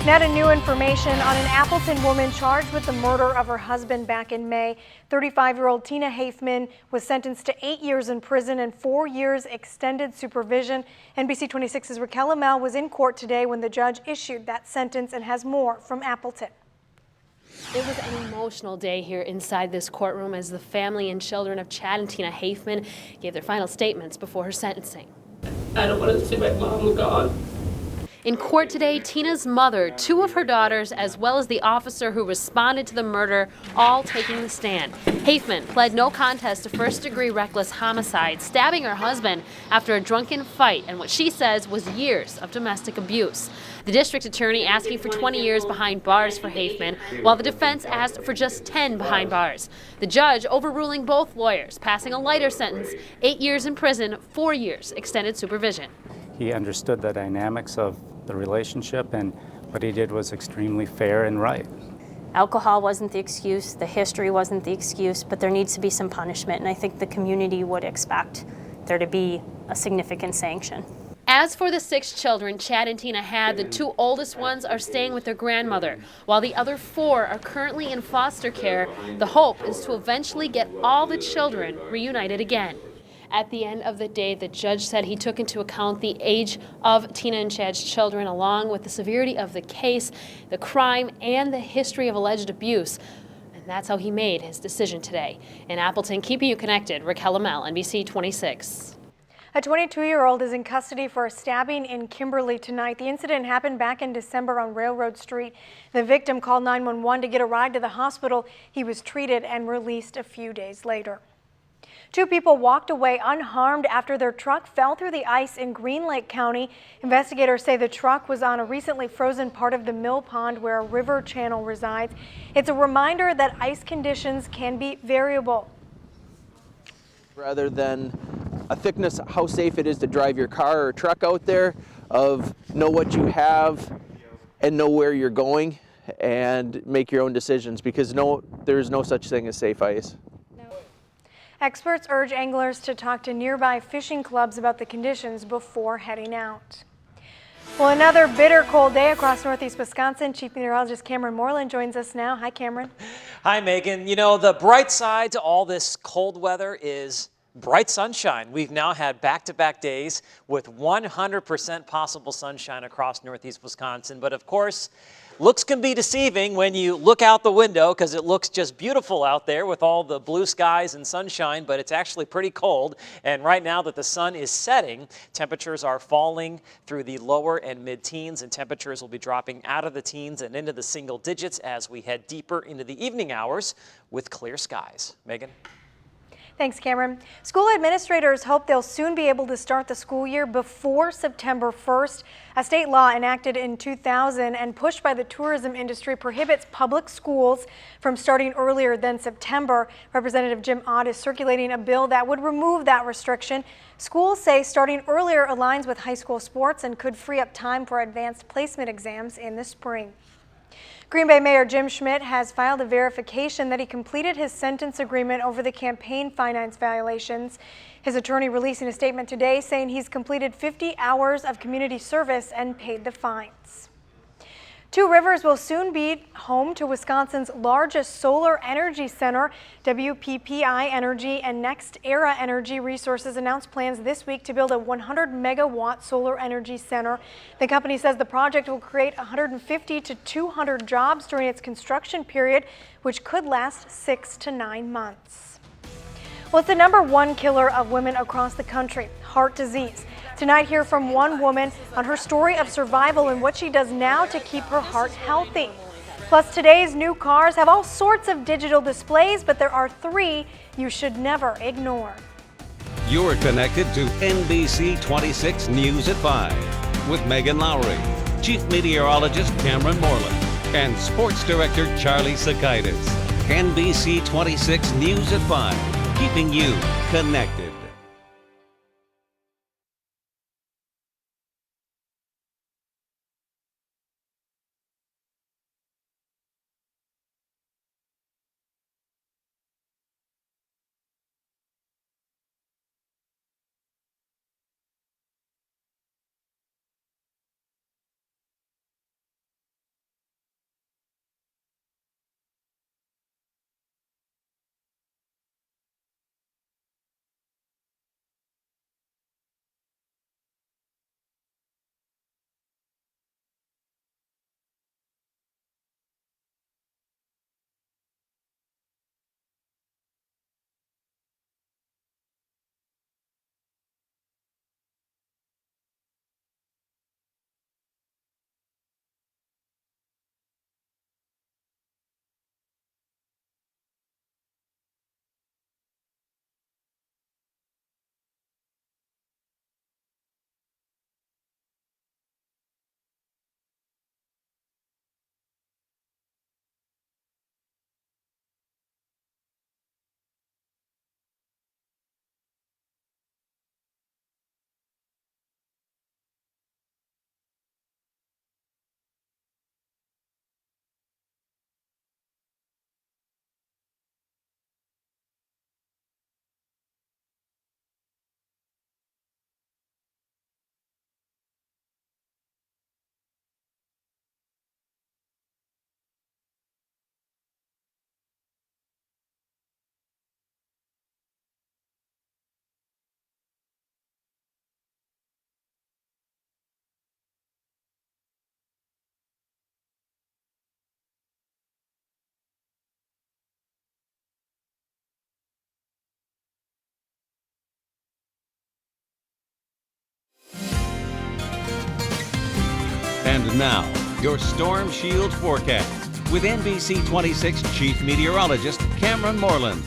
Now to new information on an Appleton woman charged with the murder of her husband back in May. 35-year-old Tina Haifman was sentenced to 8 years in prison and 4 years extended supervision. NBC 26's Raquel Amel was in court today when the judge issued that sentence and has more from Appleton. It was an emotional day here inside this courtroom as the family and children of Chad and Tina Haifman gave their final statements before her sentencing. I don't want to see my mom gone. In court today, Tina's mother, 2 of her daughters, as well as the officer who responded to the murder, all taking the stand. Haifman pled no contest to first-degree reckless homicide, stabbing her husband after a drunken fight and what she says was years of domestic abuse. The district attorney asking for 20 years behind bars for Haifman, while the defense asked for just 10 behind bars. The judge overruling both lawyers, passing a lighter sentence, 8 years in prison, 4 years extended supervision. He understood the dynamics of the relationship, and what he did was extremely fair and right. Alcohol wasn't the excuse, the history wasn't the excuse, but there needs to be some punishment, and I think the community would expect there to be a significant sanction. As for the 6 children Chad and Tina had, the 2 oldest ones are staying with their grandmother, while the other 4 are currently in foster care. The hope is to eventually get all the children reunited again. At the end of the day, the judge said he took into account the age of Tina and Chad's children, along with the severity of the case, the crime, and the history of alleged abuse. And that's how he made his decision today. In Appleton, keeping you connected, Raquel Amel, NBC 26. A 22-year-old is in custody for a stabbing in Kimberly tonight. The incident happened back in December on Railroad Street. The victim called 911 to get a ride to the hospital. He was treated and released a few days later. 2 people walked away unharmed after their truck fell through the ice in Green Lake County. Investigators say the truck was on a recently frozen part of the mill pond where a river channel resides. It's a reminder that ice conditions can be variable. Rather than a thickness, how safe it is to drive your car or truck out there, of know what you have and know where you're going and make your own decisions, because there's no such thing as safe ice. Experts urge anglers to talk to nearby fishing clubs about the conditions before heading out. Well, another bitter cold day across northeast Wisconsin. Chief Meteorologist Cameron Moreland joins us now. Hi, Cameron. Hi, Megan. You know, the bright side to all this cold weather is bright sunshine. We've now had back-to-back days with 100% possible sunshine across northeast Wisconsin. But of course, looks can be deceiving when you look out the window, because it looks just beautiful out there with all the blue skies and sunshine, but it's actually pretty cold. And right now that the sun is setting, temperatures are falling through the lower and mid-teens, and temperatures will be dropping out of the teens and into the single digits as we head deeper into the evening hours with clear skies. Megan? Thanks, Cameron. School administrators hope they'll soon be able to start the school year before September 1st. A state law enacted in 2000 and pushed by the tourism industry prohibits public schools from starting earlier than September. Representative Jim Ott is circulating a bill that would remove that restriction. Schools say starting earlier aligns with high school sports and could free up time for advanced placement exams in the spring. Green Bay Mayor Jim Schmidt has filed a verification that he completed his sentence agreement over the campaign finance violations. His attorney releasing a statement today saying he's completed 50 hours of community service and paid the fines. Two Rivers will soon be home to Wisconsin's largest solar energy center. WPPI Energy and Next Era Energy Resources announced plans this week to build a 100-megawatt solar energy center. The company says the project will create 150 to 200 jobs during its construction period, which could last 6 to 9 months. Well, it's the #1 killer of women across the country, heart disease. Tonight, hear from one woman on her story of survival and what she does now to keep her heart healthy. Plus, today's new cars have all sorts of digital displays, but there are 3 you should never ignore. You're connected to NBC 26 News at 5 with Megan Lowry, Chief Meteorologist Cameron Moreland, and Sports Director Charlie Sakaitis. NBC 26 News at 5, keeping you connected. And now, your Storm Shield forecast with NBC 26 Chief Meteorologist Cameron Moreland.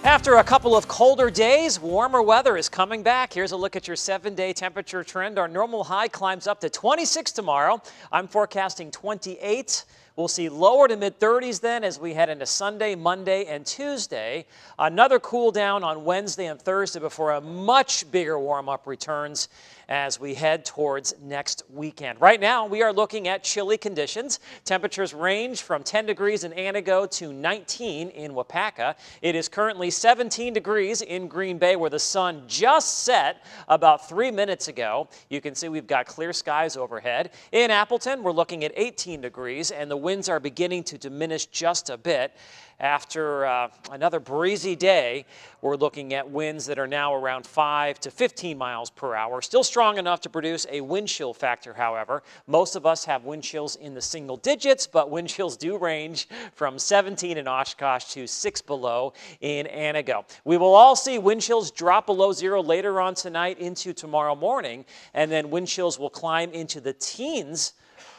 After a couple of colder days, warmer weather is coming back. Here's a look at your 7-day temperature trend. Our normal high climbs up to 26 tomorrow. I'm forecasting 28. We'll see lower to mid-30s then as we head into Sunday, Monday, and Tuesday. Another cool down on Wednesday and Thursday before a much bigger warm-up returns as we head towards next weekend. Right now, we are looking at chilly conditions. Temperatures range from 10 degrees in Antigo to 19 in Wapaka. It is currently 17 degrees in Green Bay, where the sun just set about 3 minutes ago. You can see we've got clear skies overhead. In Appleton, we're looking at 18 degrees, and the winds are beginning to diminish just a bit. After another breezy day, we're looking at winds that are now around 5 to 15 miles per hour. Still strong enough to produce a wind chill factor, however. Most of us have wind chills in the single digits, but wind chills do range from 17 in Oshkosh to 6 below in Antigo. We will all see wind chills drop below zero later on tonight into tomorrow morning, and then wind chills will climb into the teens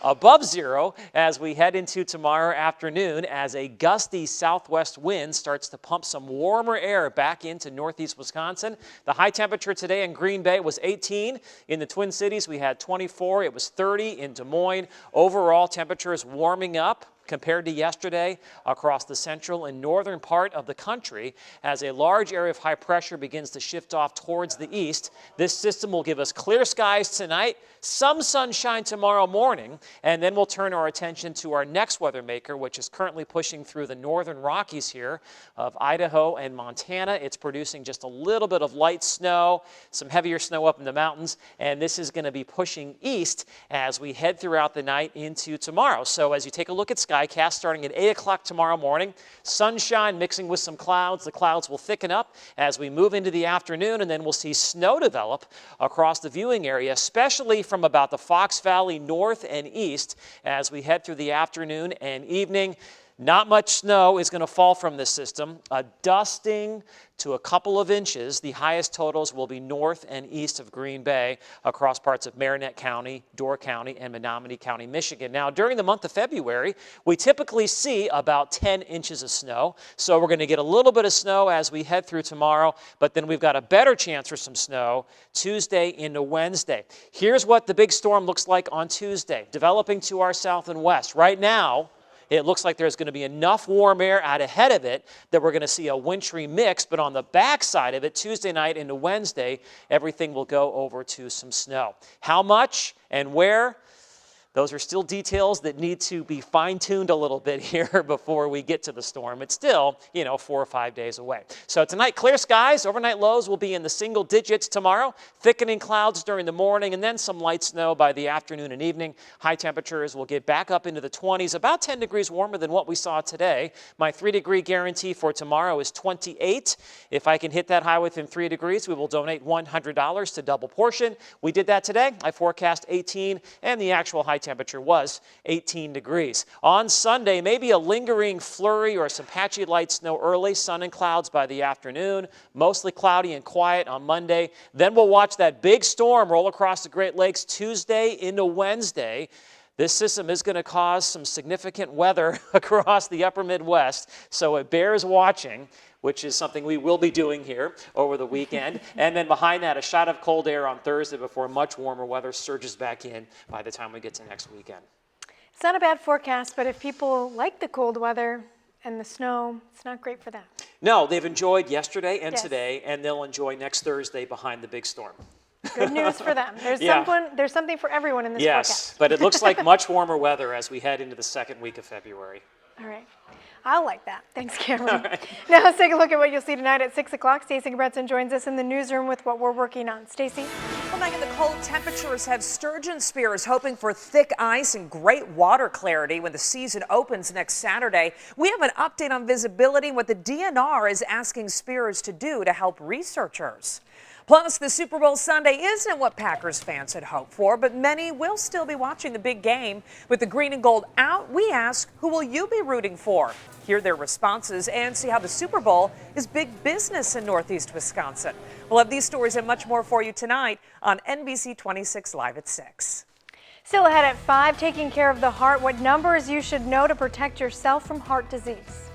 above zero as we head into tomorrow afternoon as a gusty southwest wind starts to pump some warmer air back into northeast Wisconsin. The high temperature today in Green Bay was 18. In the Twin Cities, we had 24. It was 30 in Des Moines. Overall, temperature is warming up compared to yesterday across the central and northern part of the country as a large area of high pressure begins to shift off towards the east. This system will give us clear skies tonight, some sunshine tomorrow morning, and then we'll turn our attention to our next weather maker, which is currently pushing through the northern Rockies here of Idaho and Montana. It's producing just a little bit of light snow, some heavier snow up in the mountains, and this is going to be pushing east as we head throughout the night into tomorrow. So as you take a look at Skycast starting at 8 o'clock tomorrow morning, sunshine mixing with some clouds. The clouds will thicken up as we move into the afternoon, and then we'll see snow develop across the viewing area, especially from about the Fox Valley north and east as we head through the afternoon and evening. Not much snow is going to fall from this system. A dusting to a couple of inches. The highest totals will be north and east of Green Bay across parts of Marinette County, Door County, and Menominee County, Michigan. Now, during the month of February, we typically see about 10 inches of snow. So we're going to get a little bit of snow as we head through tomorrow, but then we've got a better chance for some snow Tuesday into Wednesday. Here's what the big storm looks like on Tuesday, developing to our south and west. Right now, it looks like there's going to be enough warm air out ahead of it that we're going to see a wintry mix, but on the backside of it, Tuesday night into Wednesday, everything will go over to some snow. How much and where? Those are still details that need to be fine-tuned a little bit here before we get to the storm. It's still, 4 or 5 days away. So tonight, clear skies. Overnight lows will be in the single digits tomorrow. Thickening clouds during the morning and then some light snow by the afternoon and evening. High temperatures will get back up into the 20s, about 10 degrees warmer than what we saw today. My 3-degree guarantee for tomorrow is 28. If I can hit that high within 3 degrees, we will donate $100 to Double Portion. We did that today. I forecast 18, and the actual high temperature was 18 degrees. On Sunday, maybe a lingering flurry or some patchy light snow early, sun and clouds by the afternoon, mostly cloudy and quiet on Monday. Then we'll watch that big storm roll across the Great Lakes Tuesday into Wednesday. This system is going to cause some significant weather across the upper Midwest, so it bears watching, which is something we will be doing here over the weekend. And then behind that, a shot of cold air on Thursday before much warmer weather surges back in by the time we get to next weekend. It's not a bad forecast, but if people like the cold weather and the snow, it's not great for them. No, they've enjoyed yesterday and Yes. today, and they'll enjoy next Thursday behind the big storm. Good news for them. There's Yeah. there's something for everyone in this Yes, forecast. but it looks like much warmer weather as we head into the second week of February. All right. I like that. Thanks, Cameron. right. Now let's take a look at what you'll see tonight at 6 o'clock. Stacey Gebretson joins us in the newsroom with what we're working on. Stacey? Well, Megan, the cold temperatures have sturgeon spears hoping for thick ice and great water clarity when the season opens next Saturday. We have an update on visibility and what the DNR is asking spearers to do to help researchers. Plus, the Super Bowl Sunday isn't what Packers fans had hoped for, but many will still be watching the big game. With the green and gold out, we ask, who will you be rooting for? Hear their responses and see how the Super Bowl is big business in Northeast Wisconsin. We'll have these stories and much more for you tonight on NBC 26 Live at 6. Still ahead at 5, taking care of the heart, what numbers you should know to protect yourself from heart disease.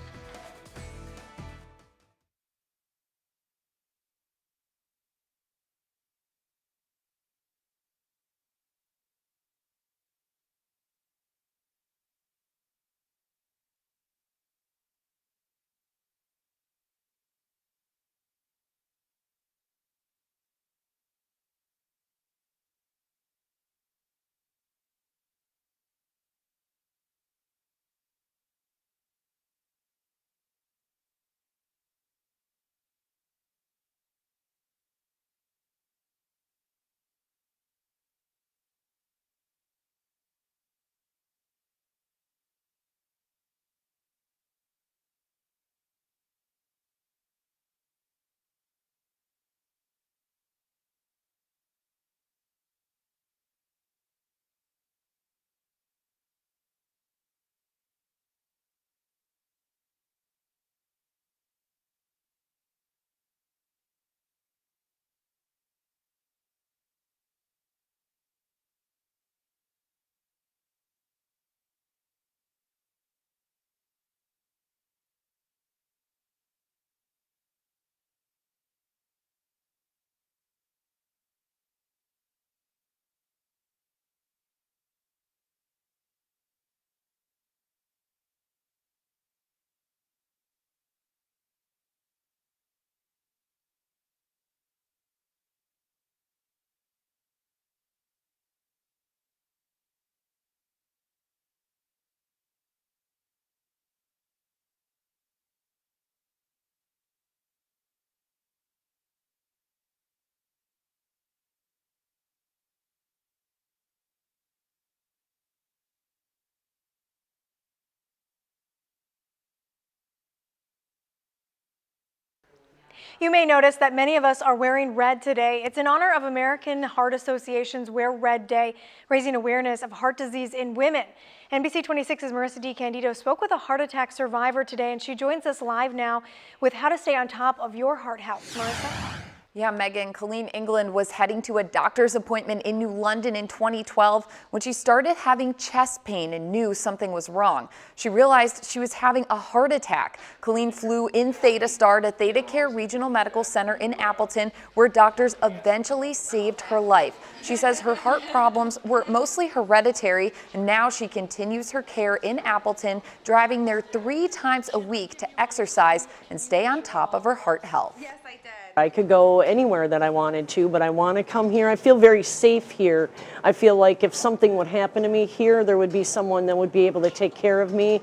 You may notice that many of us are wearing red today. It's in honor of American Heart Association's Wear Red Day, raising awareness of heart disease in women. NBC 26's Marissa DiCandido spoke with a heart attack survivor today, and she joins us live now with how to stay on top of your heart health. Marissa? Yeah, Megan, Colleen England was heading to a doctor's appointment in New London in 2012 when she started having chest pain and knew something was wrong. She realized she was having a heart attack. Colleen flew in Theta Star to Theta Care Regional Medical Center in Appleton, where doctors eventually saved her life. She says her heart problems were mostly hereditary, and now she continues her care in Appleton, driving there 3 times a week to exercise and stay on top of her heart health. Yes, I did. I could go anywhere that I wanted to, but I want to come here. I feel very safe here. I feel like if something would happen to me here, there would be someone that would be able to take care of me.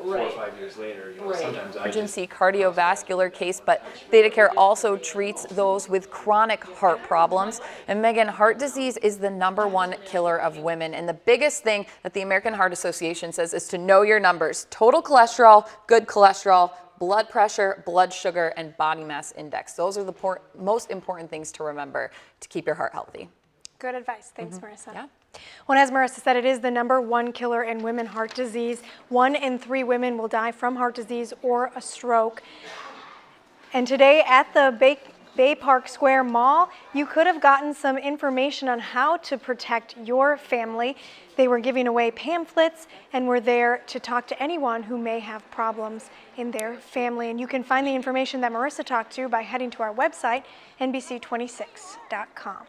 4 or 5 years later, sometimes emergency cardiovascular case, but Theta Care also treats those with chronic heart problems. And Megan, heart disease is the #1 killer of women. And the biggest thing that the American Heart Association says is to know your numbers: total cholesterol, good cholesterol, blood pressure, blood sugar, and body mass index. Those are the most important things to remember to keep your heart healthy. Good advice. Thanks, Marissa. Yeah. Well, as Marissa said, it is the #1 killer in women heart disease. 1 in 3 women will die from heart disease or a stroke. And today at the Bay Park Square Mall, you could have gotten some information on how to protect your family. They were giving away pamphlets and were there to talk to anyone who may have problems in their family. And you can find the information that Marissa talked to by heading to our website, NBC26.com.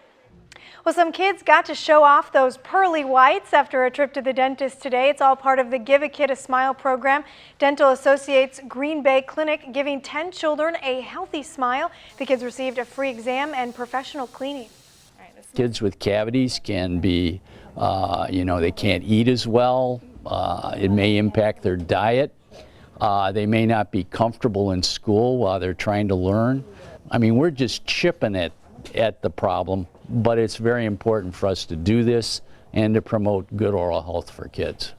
Well, some kids got to show off those pearly whites after a trip to the dentist today. It's all part of the Give a Kid a Smile program. Dental Associates Green Bay Clinic giving 10 children a healthy smile. The kids received a free exam and professional cleaning. Kids with cavities can be, they can't eat as well. It may impact their diet. They may not be comfortable in school while they're trying to learn. I mean, we're just chipping at the problem, but it's very important for us to do this and to promote good oral health for kids.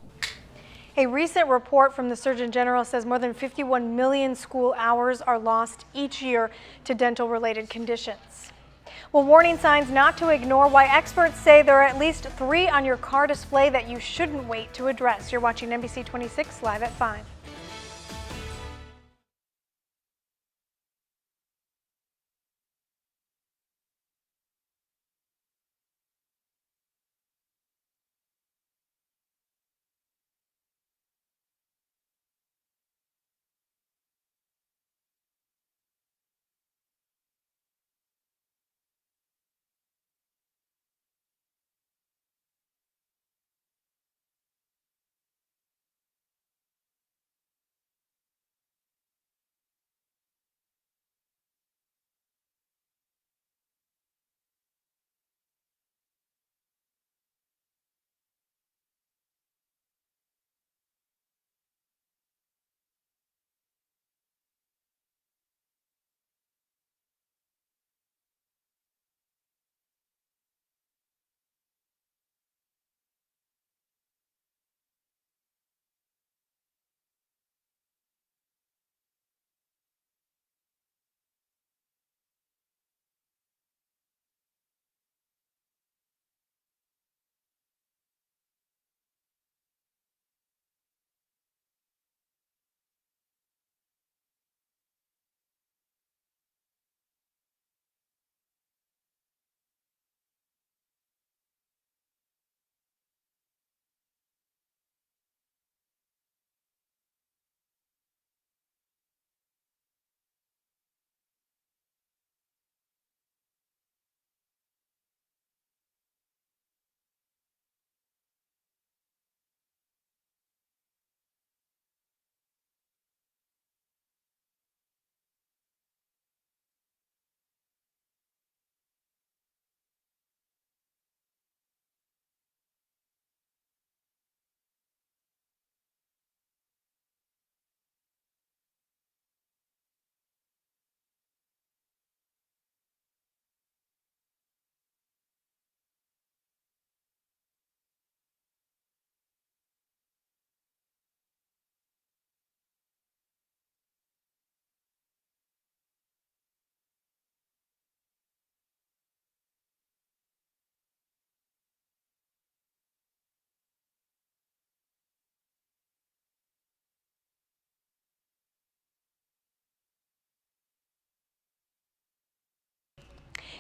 A recent report from the Surgeon General says more than 51 million school hours are lost each year to dental-related conditions. Well, warning signs not to ignore, why experts say there are at least 3 on your car display that you shouldn't wait to address. You're watching NBC 26 live at 5.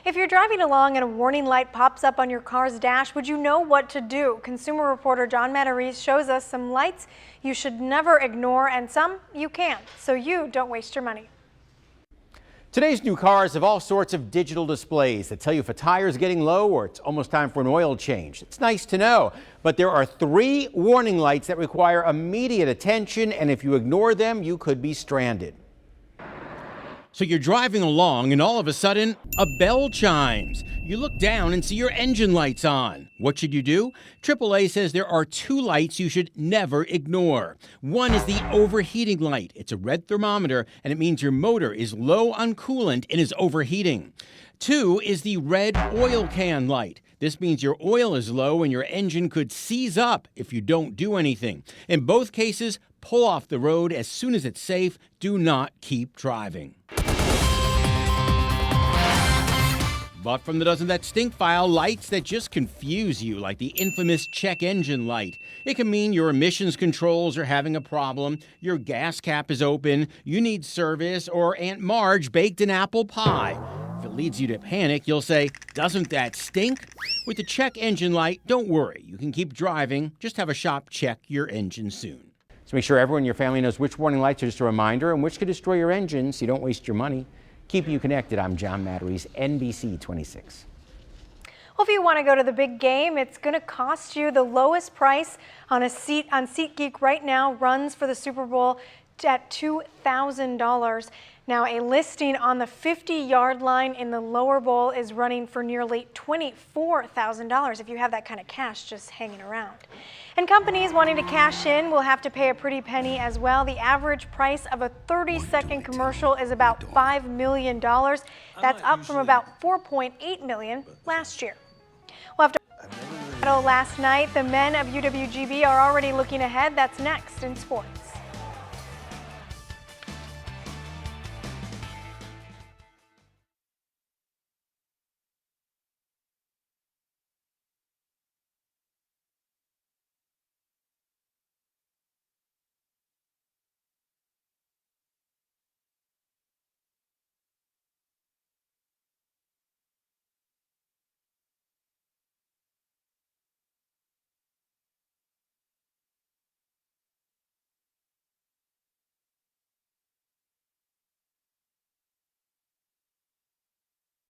If you're driving along and a warning light pops up on your car's dash, would you know what to do? Consumer reporter John Matarese shows us some lights you should never ignore and some you can, so you don't waste your money. Today's new cars have all sorts of digital displays that tell you if a tire is getting low or it's almost time for an oil change. It's nice to know, but there are 3 warning lights that require immediate attention, and if you ignore them, you could be stranded. So you're driving along and all of a sudden, a bell chimes. You look down and see your engine light's on. What should you do? AAA says there are 2 lights you should never ignore. One is the overheating light. It's a red thermometer and it means your motor is low on coolant and is overheating. 2 is the red oil can light. This means your oil is low and your engine could seize up if you don't do anything. In both cases, pull off the road as soon as it's safe. Do not keep driving. But from the Doesn't That Stink file, lights that just confuse you, like the infamous check engine light. It can mean your emissions controls are having a problem, your gas cap is open, you need service, or Aunt Marge baked an apple pie. If it leads you to panic, you'll say, "Doesn't that stink?" With the check engine light, don't worry. You can keep driving. Just have a shop check your engine soon. So make sure everyone in your family knows which warning lights are just a reminder and which could destroy your engine so you don't waste your money. Keeping you connected, I'm John Matarese, NBC 26. Well, if you want to go to the big game, it's going to cost you the lowest price on a seat on SeatGeek right now runs for the Super Bowl at $2,000. Now, a listing on the 50-yard line in the lower bowl is running for nearly $24,000 if you have that kind of cash just hanging around. And companies wanting to cash in will have to pay a pretty penny as well. The average price of a 30-second commercial is about $5 million. That's up from about $4.8 million last year. Well, after last night, the men of UWGB are already looking ahead. That's next in sports.